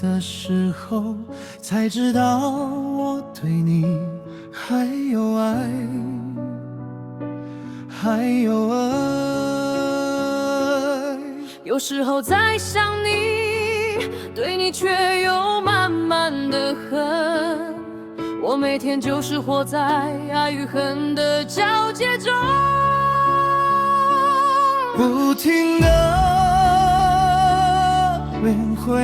的时候，才知道我对你还有爱，还有爱。有时候在想你，对你却又满满的恨。我每天就是活在爱与恨的交界中，不停地轮回，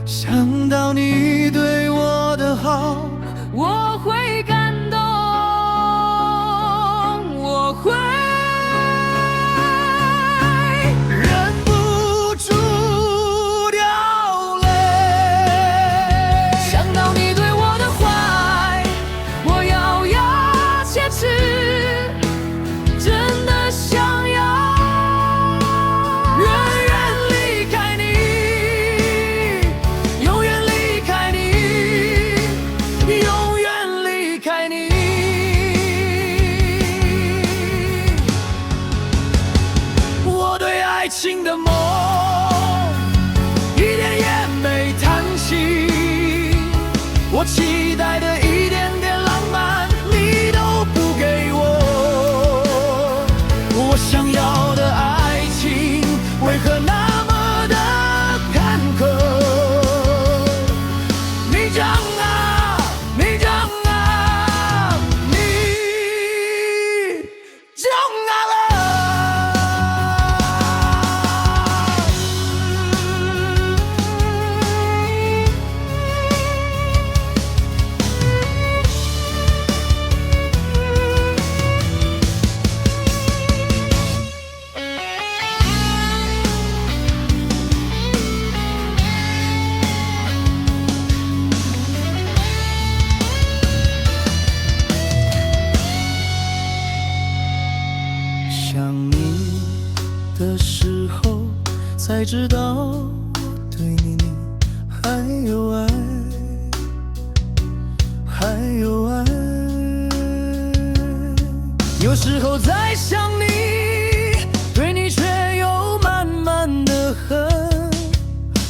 想到你对我的好，我会感动，我会忍不住掉泪。想到你对我的坏，我咬牙切齿，真的想要远远离开你，永远离开你，永远离开你。我对爱情的梦一点也没谈醒，我期待的一点点浪漫你都不给我，我想要的爱情为何那么的坎坷？你讲啊，你讲啊，你讲啊了。想你的时候，才知道我对你还有爱，还有爱。有时候在想你，对你却又满满的恨。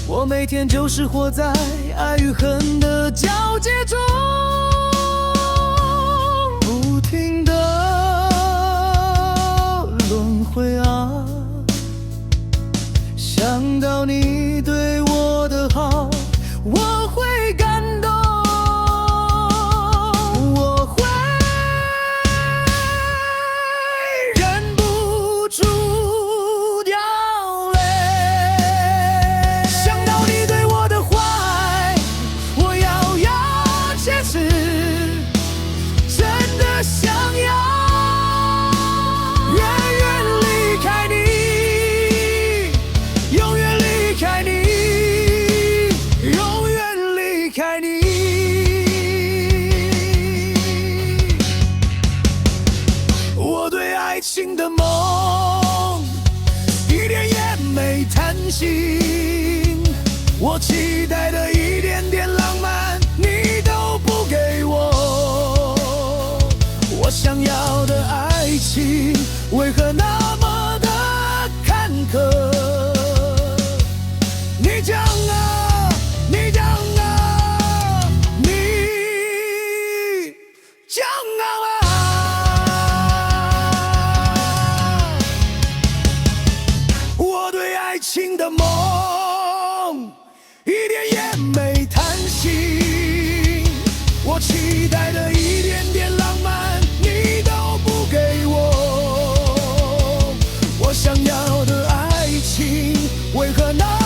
我每天就是活在爱与恨的交界中，不停地轮回啊，想到你对我的好，我会感动，我会忍不住掉泪。想到你对我的坏，我咬牙切齿，真的想要远远离开你，永远离开你，永远离开你。我对爱情的梦一点也没贪心，我期待的一点点浪漫你都不给我，我想要的爱情为何那么的坎坷？你讲啊，你讲啊，你讲啊！我对爱情的梦一点也没贪心，我期待的一点点浪漫你都不给我，我想要的爱情为何那